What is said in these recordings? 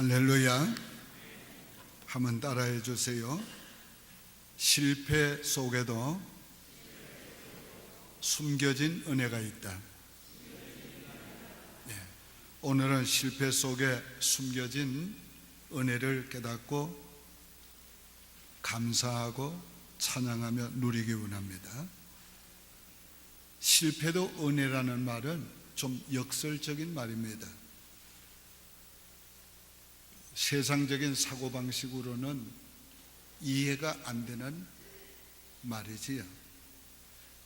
할렐루야. 한번 따라해 주세요. 실패 속에도 숨겨진 은혜가 있다. 오늘은 실패 속에 숨겨진 은혜를 깨닫고 감사하고 찬양하며 누리기 원합니다. 실패도 은혜라는 말은 좀 역설적인 말입니다. 세상적인 사고방식으로는 이해가 안 되는 말이지요.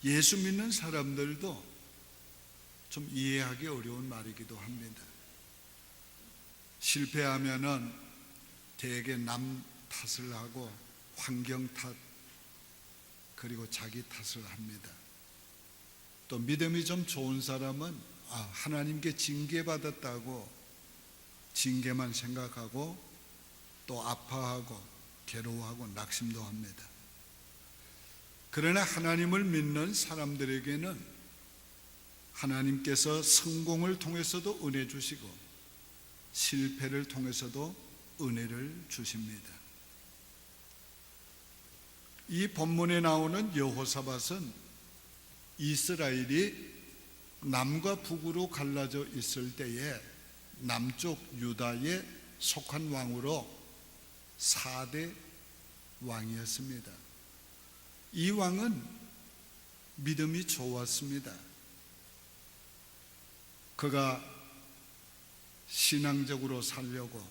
예수 믿는 사람들도 좀 이해하기 어려운 말이기도 합니다. 실패하면은 대개 남 탓을 하고 환경 탓 그리고 자기 탓을 합니다. 또 믿음이 좀 좋은 사람은 하나님께 징계받았다고 징계만 생각하고 또 아파하고 괴로워하고 낙심도 합니다. 그러나 하나님을 믿는 사람들에게는 하나님께서 성공을 통해서도 은혜 주시고 실패를 통해서도 은혜를 주십니다. 이 본문에 나오는 여호사밧은 이스라엘이 남과 북으로 갈라져 있을 때에 남쪽 유다에 속한 왕으로 4대 왕이었습니다. 이 왕은 믿음이 좋았습니다. 그가 신앙적으로 살려고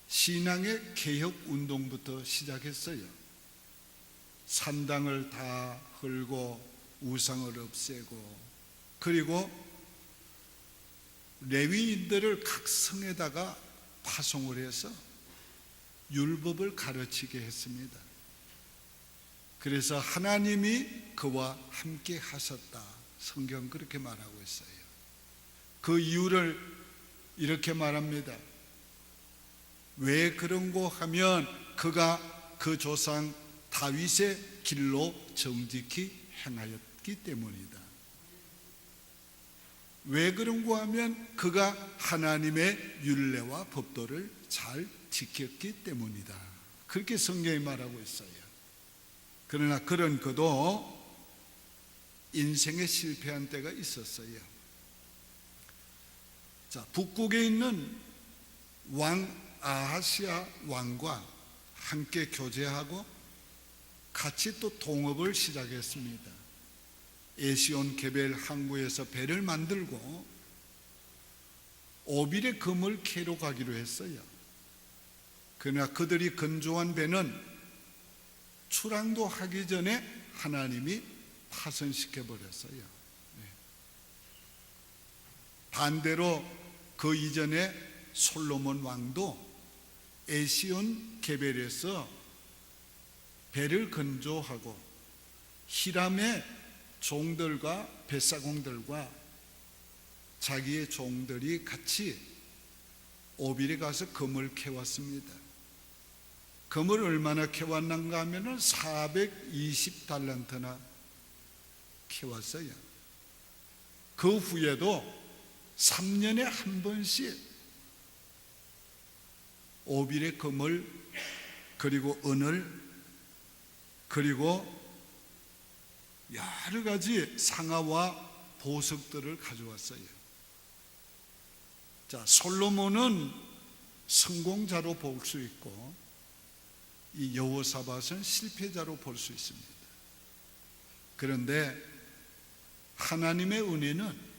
신앙의 개혁 운동부터 시작했어요. 산당을 다 헐고 우상을 없애고 그리고 레위인들을 각 성에다가 파송을 해서 율법을 가르치게 했습니다. 그래서 하나님이 그와 함께 하셨다. 성경 그렇게 말하고 있어요. 그 이유를 이렇게 말합니다. 왜 그런고 하면 그가 그 조상 다윗의 길로 정직히 행하였기 때문이다. 왜 그런고 하면 그가 하나님의 율례와 법도를 잘 지켰기 때문이다. 그렇게 성경이 말하고 있어요. 그러나 그런 그도 인생에 실패한 때가 있었어요. 자, 북국에 있는 왕 아하시아 왕과 함께 교제하고 같이 또 동업을 시작했습니다. 에시온 게벨 항구에서 배를 만들고 오빌의 금을 캐러 가기로 했어요. 그러나 그들이 건조한 배는 출항도 하기 전에 하나님이 파손시켜 버렸어요. 반대로 그 이전에 솔로몬 왕도 에시온 게벨에서 배를 건조하고 히람의 종들과 뱃사공들과 자기의 종들이 같이 오빌에 가서 금을 캐왔습니다. 금을 얼마나 캐왔는가 하면 420달란트나 캐왔어요. 그 후에도 3년에 한 번씩 오빌의 금을 그리고 은을 그리고 여러 가지 상아와 보석들을 가져왔어요. 자, 솔로몬은 성공자로 볼 수 있고 이 여호사밧은 실패자로 볼 수 있습니다. 그런데 하나님의 은혜는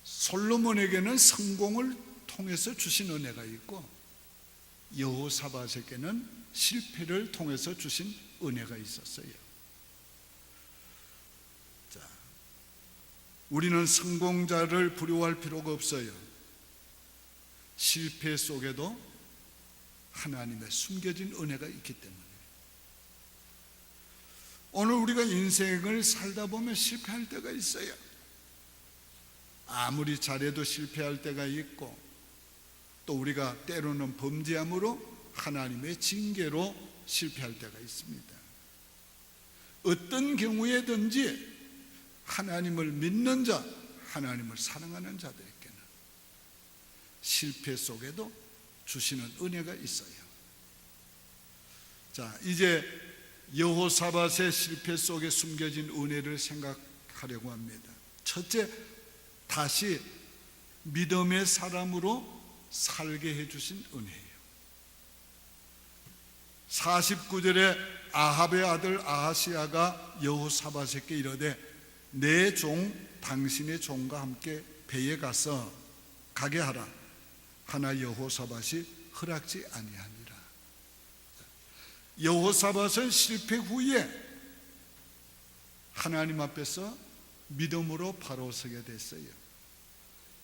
솔로몬에게는 성공을 통해서 주신 은혜가 있고 여호사밧에게는 실패를 통해서 주신 은혜가 있었어요. 자, 우리는 성공자를 부러워할 필요가 없어요. 실패 속에도 하나님의 숨겨진 은혜가 있기 때문에. 오늘 우리가 인생을 살다 보면 실패할 때가 있어요. 아무리 잘해도 실패할 때가 있고 또 우리가 때로는 범죄함으로 하나님의 징계로 실패할 때가 있습니다. 어떤 경우에든지 하나님을 믿는 자, 하나님을 사랑하는 자들에게는 실패 속에도 주시는 은혜가 있어요. 자, 이제 여호사밧의 실패 속에 숨겨진 은혜를 생각하려고 합니다. 첫째, 다시 믿음의 사람으로 살게 해주신 은혜예요. 49절에 아합의 아들 아하시야가 여호사밧에게 이르되 내 종 당신의 종과 함께 배에 가게 하라 하나 여호사밧이 허락지 아니하니라. 여호사밧은 실패 후에 하나님 앞에서 믿음으로 바로 서게 됐어요.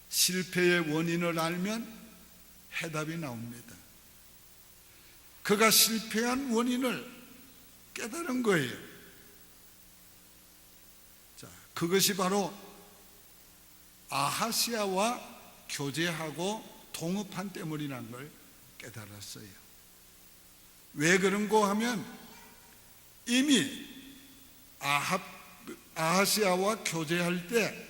실패의 원인을 알면 해답이 나옵니다. 그가 실패한 원인을 깨달은 거예요. 자, 그것이 바로 아하시야와 교제하고 동업한 때문이라는 걸 깨달았어요. 왜 그런고 하면 이미 아하시야와 교제할 때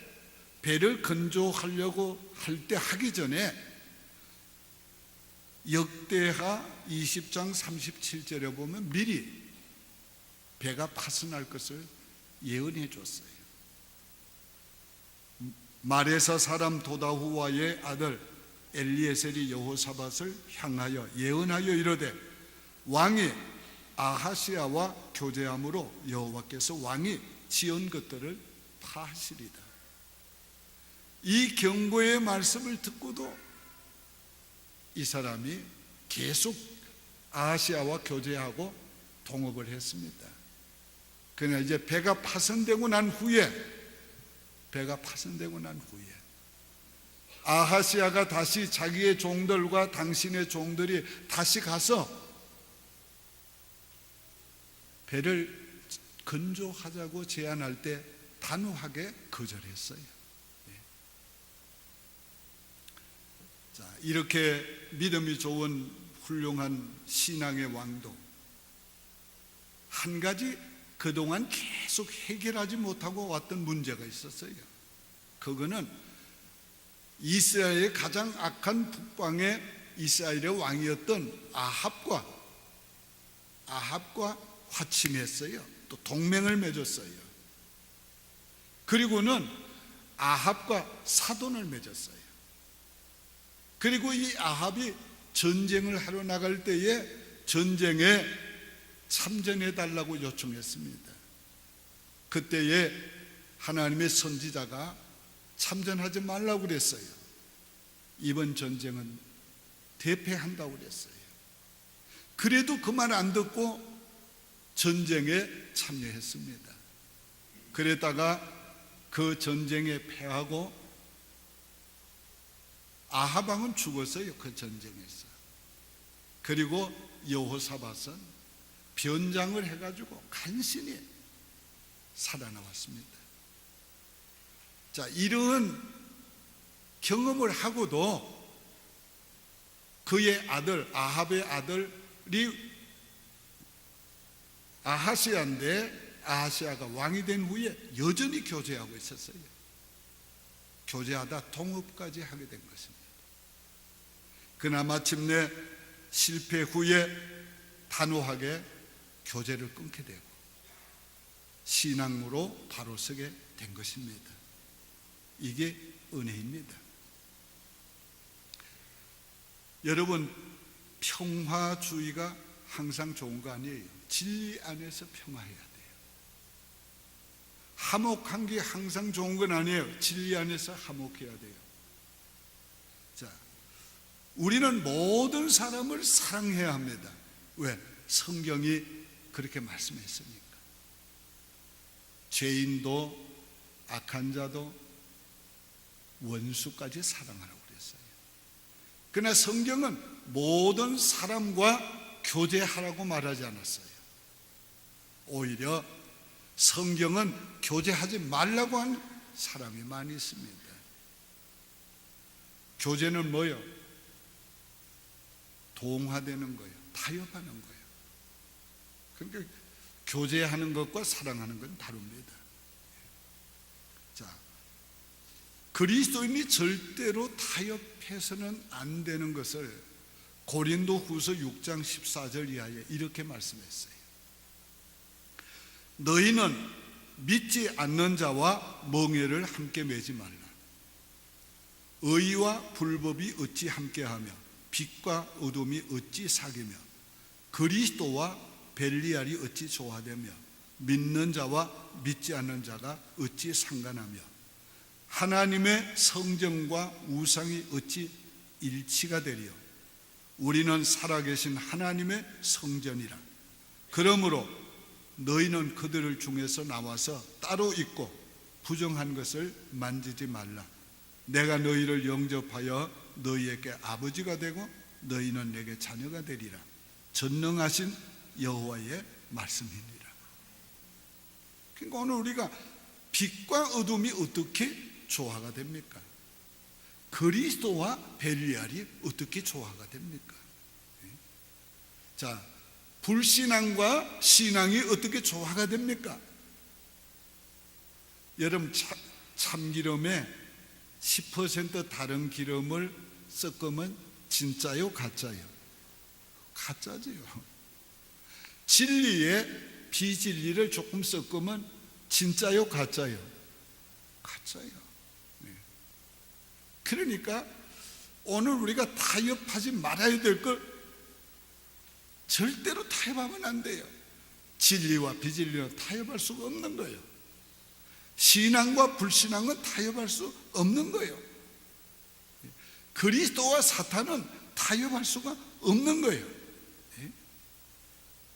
배를 건조하려고 할 때 하기 전에 역대하 20장 37절에 보면 미리 배가 파손할 것을 예언해 줬어요. 말에서 사람 도다후와의 아들 엘리에셀이 여호사밧을 향하여 예언하여 이르되 왕이 아하시야와 교제함으로 여호와께서 왕이 지은 것들을 파하시리다. 이 경고의 말씀을 듣고도 이 사람이 계속 아하시야와 교제하고 동업을 했습니다. 그러나 이제 배가 파손되고 난 후에 아하시야가 다시 자기의 종들과 당신의 종들이 다시 가서 배를 건조하자고 제안할 때 단호하게 거절했어요. 자, 이렇게 믿음이 좋은 훌륭한 신앙의 왕도 한 가지 그동안 계속 해결하지 못하고 왔던 문제가 있었어요. 그거는 이스라엘의 가장 악한 북방의 이스라엘의 왕이었던 아합과 화친했어요. 또 동맹을 맺었어요. 그리고는 아합과 사돈을 맺었어요. 그리고 이 아합이 전쟁을 하러 나갈 때에 전쟁에 참전해 달라고 요청했습니다. 그때에 하나님의 선지자가 참전하지 말라고 그랬어요. 이번 전쟁은 대패한다고 그랬어요. 그래도 그 말 안 듣고 전쟁에 참여했습니다. 그러다가 그 전쟁에 패하고 아합 왕은 죽었어요. 그 전쟁에서. 그리고 여호사밧은 변장을 해가지고 간신히 살아나왔습니다. 자, 이런 경험을 하고도 그의 아들 아합의 아들이 아하시야인데 아하시야가 왕이 된 후에 여전히 교제하고 있었어요. 교제하다 동업까지 하게 된 것입니다. 그러나 마침내 실패 후에 단호하게 교제를 끊게 되고 신앙으로 바로 서게 된 것입니다. 이게 은혜입니다. 여러분, 평화주의가 항상 좋은 거 아니에요. 진리 안에서 평화해야 돼요. 화목한 게 항상 좋은 건 아니에요. 진리 안에서 화목해야 돼요. 자, 우리는 모든 사람을 사랑해야 합니다. 왜? 성경이 그렇게 말씀했으니까. 죄인도 악한 자도 원수까지 사랑하라고 그랬어요. 그러나 성경은 모든 사람과 교제하라고 말하지 않았어요. 오히려 성경은 교제하지 말라고 한 사람이 많이 있습니다. 교제는 뭐요? 동화되는 거예요. 타협하는 거예요. 그러니까 교제하는 것과 사랑하는 건 다릅니다. 자, 그리스도인이 절대로 타협해서는 안 되는 것을 고린도후서 6장 14절 이하에 이렇게 말씀했어요. 너희는 믿지 않는 자와 멍에를 함께 매지 말라. 의와 불법이 어찌 함께하며 빛과 어둠이 어찌 사귀며 그리스도와 벨리알이 어찌 조화되며 믿는 자와 믿지 않는 자가 어찌 상관하며 하나님의 성전과 우상이 어찌 일치가 되리요. 우리는 살아계신 하나님의 성전이라. 그러므로 너희는 그들을 중에서 나와서 따로 있고 부정한 것을 만지지 말라. 내가 너희를 영접하여 너희에게 아버지가 되고 너희는 내게 자녀가 되리라. 전능하신 여호와의 말씀이니라. 그러니까 오늘 우리가 빛과 어둠이 어떻게 조화가 됩니까? 그리스도와 벨리알이 어떻게 조화가 됩니까? 자, 불신앙과 신앙이 어떻게 조화가 됩니까? 여러분, 참기름에 10% 다른 기름을 섞으면 진짜요, 가짜요? 가짜지요. 진리에 비진리를 조금 섞으면 진짜요, 가짜요? 가짜요. 네. 그러니까 오늘 우리가 타협하지 말아야 될 걸 절대로 타협하면 안 돼요. 진리와 비진리는 타협할 수가 없는 거예요. 신앙과 불신앙은 타협할 수 없는 거예요. 그리스도와 사탄은 타협할 수가 없는 거예요.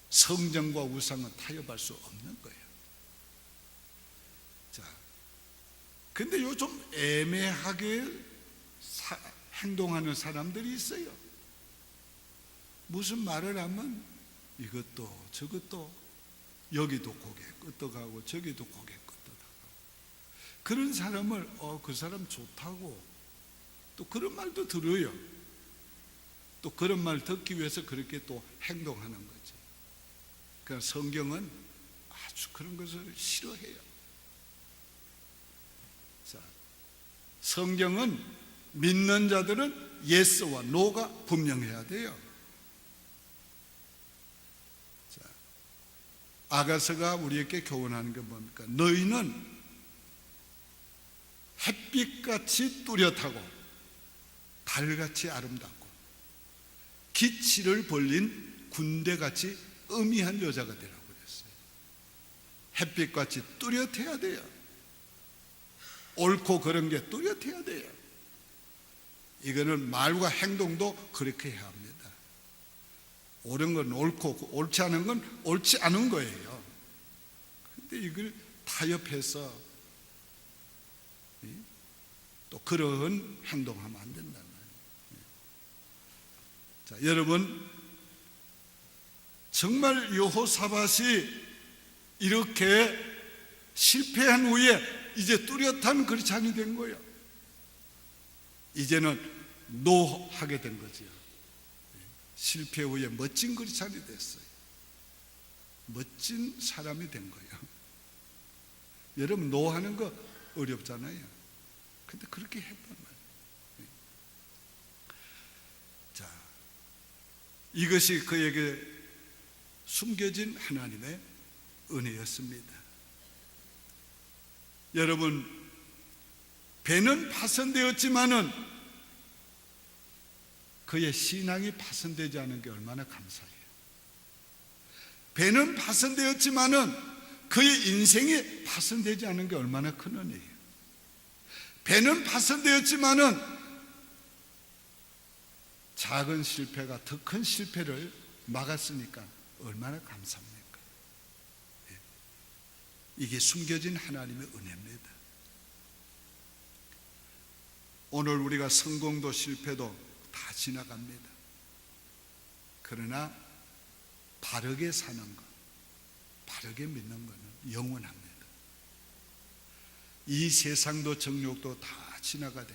성전과 우상은 타협할 수 없는 거예요. 자, 근데 요즘 애매하게 행동하는 사람들이 있어요. 무슨 말을 하면 이것도 저것도 여기도 고개 끄덕하고 저기도 고개 끄덕하고 그런 사람을 그 사람 좋다고 또 그런 말도 들어요. 또 그런 말 듣기 위해서 그렇게 또 행동하는 거지. 그러니까 성경은 아주 그런 것을 싫어해요. 자, 성경은 믿는 자들은 예스와 노가 분명해야 돼요. 아가서가 우리에게 교훈하는 게 뭡니까? 너희는 햇빛같이 뚜렷하고 달같이 아름답고 기치를 벌린 군대같이 음이한 여자가 되라고 그랬어요. 햇빛같이 뚜렷해야 돼요. 옳고 그런 게 뚜렷해야 돼요. 이거는 말과 행동도 그렇게 해야 합니다. 옳은 건 옳고 옳지 않은 건 옳지 않은 거예요. 근데 이걸 타협해서 또 그런 행동하면 안 된단 말이에요. 자, 여러분, 정말 여호사밧이 이렇게 실패한 후에 이제 뚜렷한 그리스도인이 된 거예요. 이제는 노하게 된 거죠. 실패 후에 멋진 그리스도인이 됐어요. 멋진 사람이 된 거예요. 여러분, 노하는 거 어렵잖아요. 근데 그렇게 했단 말이에요. 자, 이것이 그에게 숨겨진 하나님의 은혜였습니다. 여러분, 배는 파손되었지만은 그의 신앙이 파손되지 않은 게 얼마나 감사해요. 배는 파손되었지만은 그의 인생이 파손되지 않은 게 얼마나 큰 은혜예요. 배는 파손되었지만은 작은 실패가 더 큰 실패를 막았으니까 얼마나 감사합니까? 이게 숨겨진 하나님의 은혜입니다. 오늘 우리가 성공도 실패도 다 지나갑니다. 그러나 바르게 사는 것, 바르게 믿는 것은 영원합니다. 이 세상도 정욕도 다 지나가되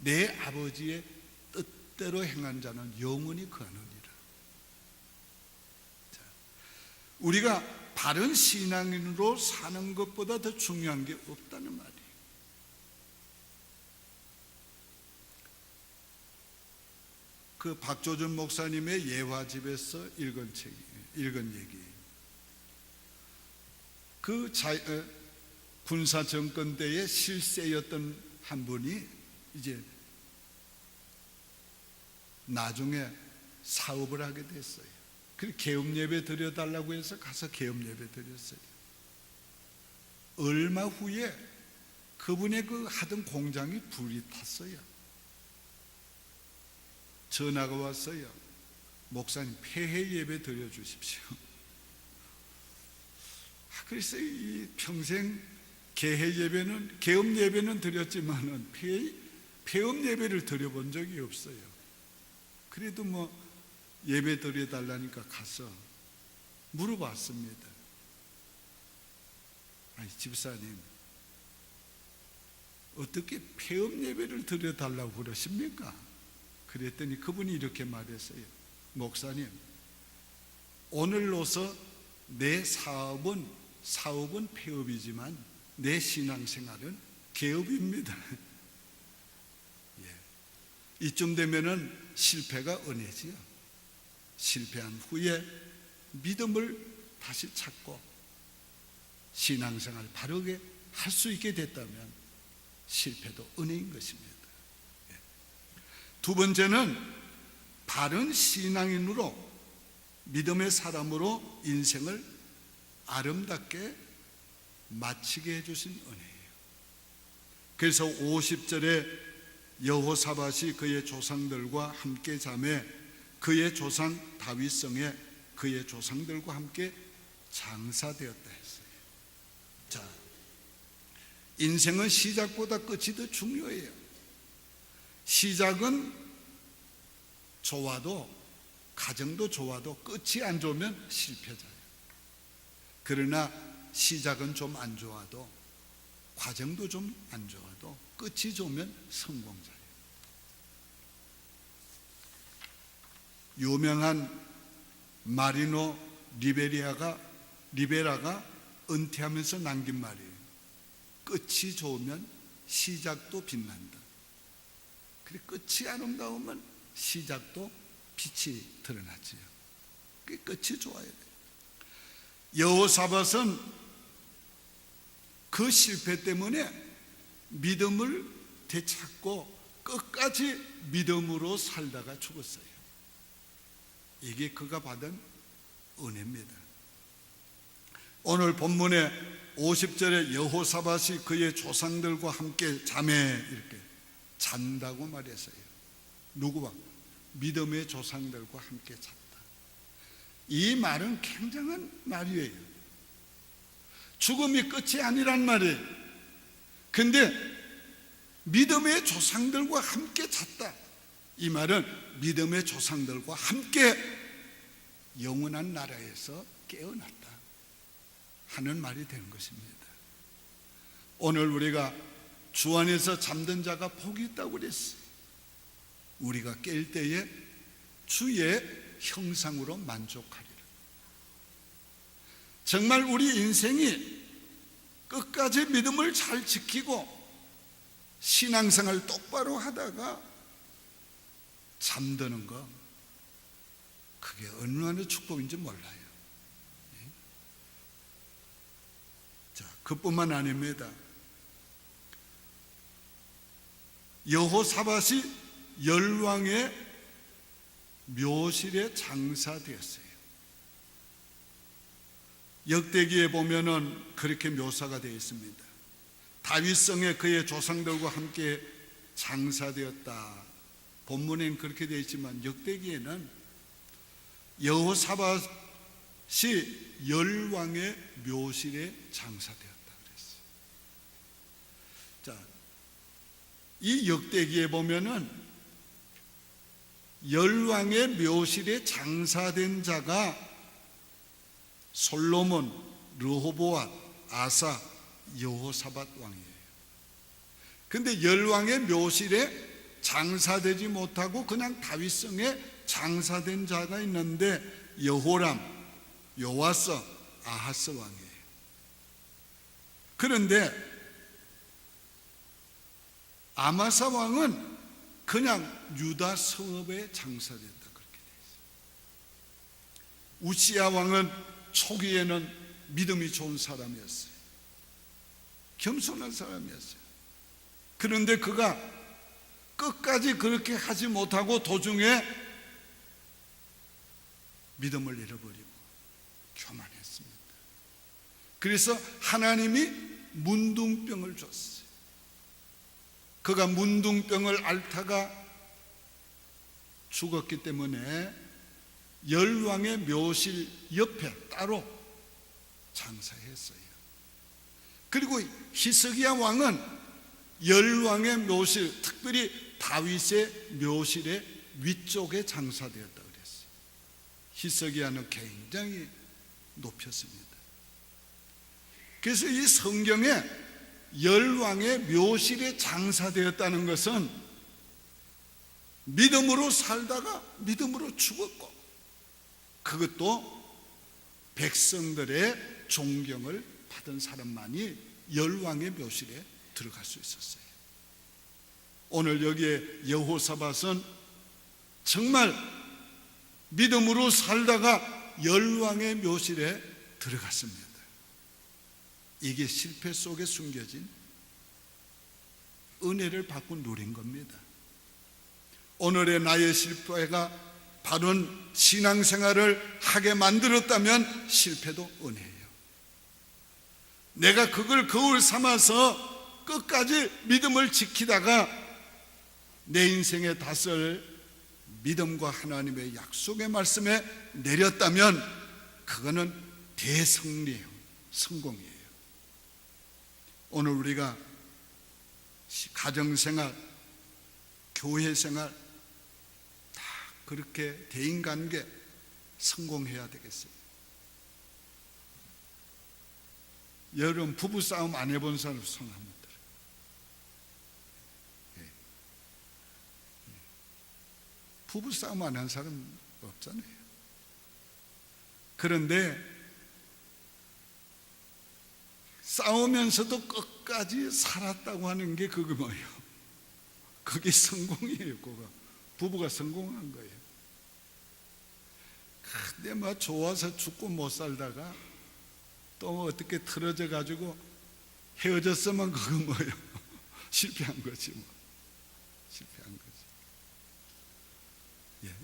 내 아버지의 뜻대로 행한 자는 영원히 거하느니라. 자, 우리가 바른 신앙인으로 사는 것보다 더 중요한 게 없다는 말이에요. 그 박조준 목사님의 예화집에서 읽은 얘기. 그 군사 정권 때의 실세였던 한 분이 이제 나중에 사업을 하게 됐어요. 그래서 계엄 예배 드려달라고 해서 가서 계엄 예배 드렸어요. 얼마 후에 그분의 그 하던 공장이 불이 탔어요. 전화가 왔어요. 목사님, 폐회 예배 드려주십시오. 그래서 이 평생 계회 예배는, 계엄 예배는 드렸지만은 폐업 예배를 드려본 적이 없어요. 그래도 뭐 예배 드려달라니까 가서 물어봤습니다. 아니, 집사님, 어떻게 폐업 예배를 드려달라고 그러십니까? 그랬더니 그분이 이렇게 말했어요. 목사님, 오늘로서 내 사업은 폐업이지만 내 신앙생활은 개업입니다. 예. 이쯤 되면은 실패가 은혜지요. 실패한 후에 믿음을 다시 찾고 신앙생활 바르게 할 수 있게 됐다면 실패도 은혜인 것입니다. 두 번째는 바른 신앙인으로, 믿음의 사람으로 인생을 아름답게 마치게 해주신 은혜예요. 그래서 50절에 여호사밧이 그의 조상들과 함께 자매 그의 조상 다윗성에 그의 조상들과 함께 장사되었다 했어요. 자, 인생은 시작보다 끝이 더 중요해요. 시작은 좋아도, 가정도 좋아도 끝이 안 좋으면 실패자예요. 그러나 시작은 좀 안 좋아도, 과정도 좀 안 좋아도 끝이 좋으면 성공자예요. 유명한 마리노 리베라가 은퇴하면서 남긴 말이에요. 끝이 좋으면 시작도 빛난다. 그래, 끝이 아름다우면 시작도 빛이 드러나지요. 그 끝이 좋아야 돼요. 여호사밧은 그 실패 때문에 믿음을 되찾고 끝까지 믿음으로 살다가 죽었어요. 이게 그가 받은 은혜입니다. 오늘 본문의 50절에 여호사밧이 그의 조상들과 함께 자매 이렇게 잔다고 말했어요. 누구와? 믿음의 조상들과 함께 잤다. 이 말은 굉장한 말이에요. 죽음이 끝이 아니란 말이에요. 근데 믿음의 조상들과 함께 잤다. 이 말은 믿음의 조상들과 함께 영원한 나라에서 깨어났다 하는 말이 되는 것입니다. 오늘 우리가 주 안에서 잠든 자가 복이 있다고 그랬어요. 우리가 깰 때에 주의 형상으로 만족하리라. 정말 우리 인생이 끝까지 믿음을 잘 지키고 신앙생활 똑바로 하다가 잠드는 거, 그게 얼마나 축복인지 몰라요. 자, 그뿐만 아닙니다. 여호사밧이 열왕의 묘실에 장사되었어요. 역대기에 보면은 그렇게 묘사가 되어 있습니다. 다윗성에 그의 조상들과 함께 장사되었다. 본문에는 그렇게 되어 있지만 역대기에는 여호사밧이 열왕의 묘실에 장사되었다 그랬어요. 자, 이 역대기에 보면은 열왕의 묘실에 장사된 자가 솔로몬, 르호보앗, 아사, 여호사밧 왕이에요. 근데 열왕의 묘실에 장사되지 못하고 그냥 다윗성에 장사된 자가 있는데 여호람, 요아스, 아하스 왕이에요. 그런데 아마사 왕은 그냥 유다 성읍에 장사됐다, 그렇게 되어 있어요. 우시야 왕은 초기에는 믿음이 좋은 사람이었어요. 겸손한 사람이었어요. 그런데 그가 끝까지 그렇게 하지 못하고 도중에 믿음을 잃어버리고 교만했습니다. 그래서 하나님이 문둥병을 줬어요. 그가 문둥병을 앓다가 죽었기 때문에 열왕의 묘실 옆에 따로 장사했어요. 그리고 히스기야 왕은 열왕의 묘실, 특별히 다윗의 묘실의 위쪽에 장사되었다 그랬어요. 히스기야는 굉장히 높였습니다. 그래서 이 성경에 열왕의 묘실에 장사되었다는 것은 믿음으로 살다가 믿음으로 죽었고, 그것도 백성들의 존경을 받은 사람만이 열왕의 묘실에 들어갈 수 있었어요. 오늘 여기에 여호사밧은 정말 믿음으로 살다가 열왕의 묘실에 들어갔습니다. 이게 실패 속에 숨겨진 은혜를 받고 누린 겁니다. 오늘의 나의 실패가 바른 신앙생활을 하게 만들었다면 실패도 은혜예요. 내가 그걸 거울 삼아서 끝까지 믿음을 지키다가 내 인생의 닷을 믿음과 하나님의 약속의 말씀에 내렸다면 그거는 대승리예요. 성공이에요. 오늘 우리가 가정생활, 교회생활 다 그렇게 대인관계 성공해야 되겠어요. 여러분 부부싸움 안 해본 사람 손 한번 들어요. 부부싸움 안 한 사람 없잖아요. 그런데 싸우면서도 끝까지 살았다고 하는 게 그게 뭐예요? 그게 성공이에요. 그거 부부가 성공한 거예요. 근데 뭐 좋아서 죽고 못 살다가 또 어떻게 틀어져 가지고 헤어졌으면 그건 뭐예요? 실패한 거지 뭐. 실패한 거지.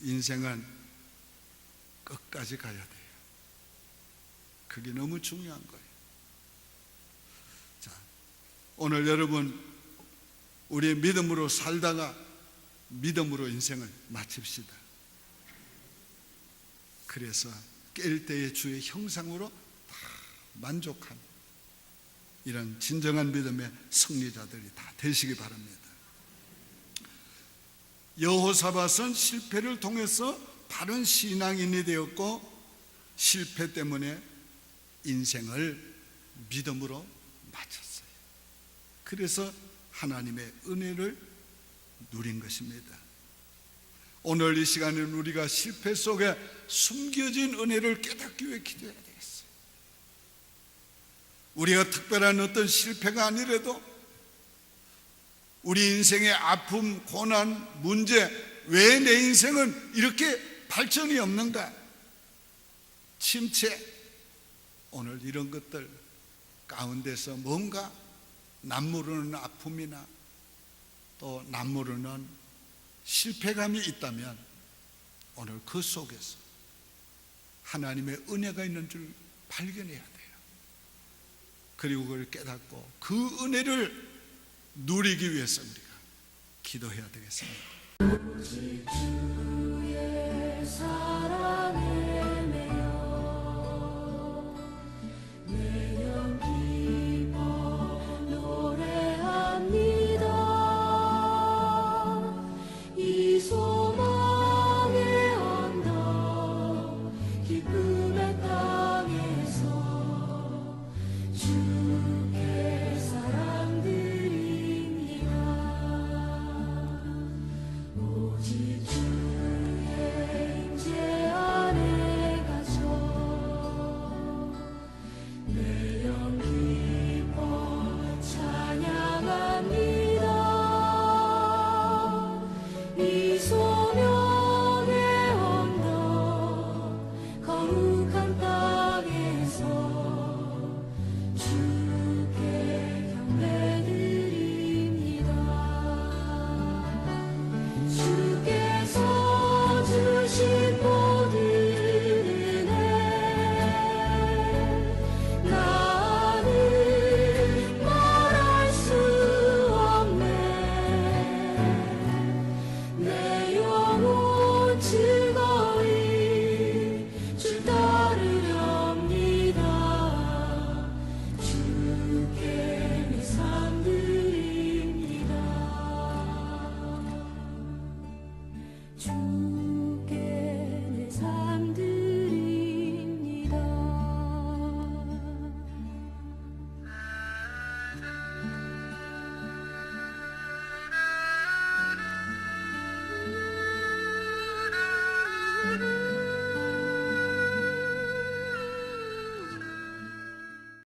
인생은 끝까지 가야 돼요. 그게 너무 중요한 거예요. 자, 오늘 여러분 우리 믿음으로 살다가 믿음으로 인생을 마칩시다. 그래서 깰 때의 주의 형상으로 다 만족한 이런 진정한 믿음의 승리자들이 다 되시기 바랍니다. 여호사밧은 실패를 통해서 바른 신앙인이 되었고, 실패 때문에 인생을 믿음으로 마쳤어요. 그래서 하나님의 은혜를 누린 것입니다. 오늘 이 시간에는 우리가 실패 속에 숨겨진 은혜를 깨닫기 위해 기도해야 되겠어요. 우리가 특별한 어떤 실패가 아니라도 우리 인생의 아픔, 고난, 문제, 왜 내 인생은 이렇게 발전이 없는가? 침체, 오늘 이런 것들 가운데서 뭔가 남모르는 아픔이나 또 남모르는 실패감이 있다면 오늘 그 속에서 하나님의 은혜가 있는 줄 발견해야 돼요. 그리고 그걸 깨닫고 그 은혜를 누리기 위해서 우리가 기도해야 되겠습니다. 오직 주의 사랑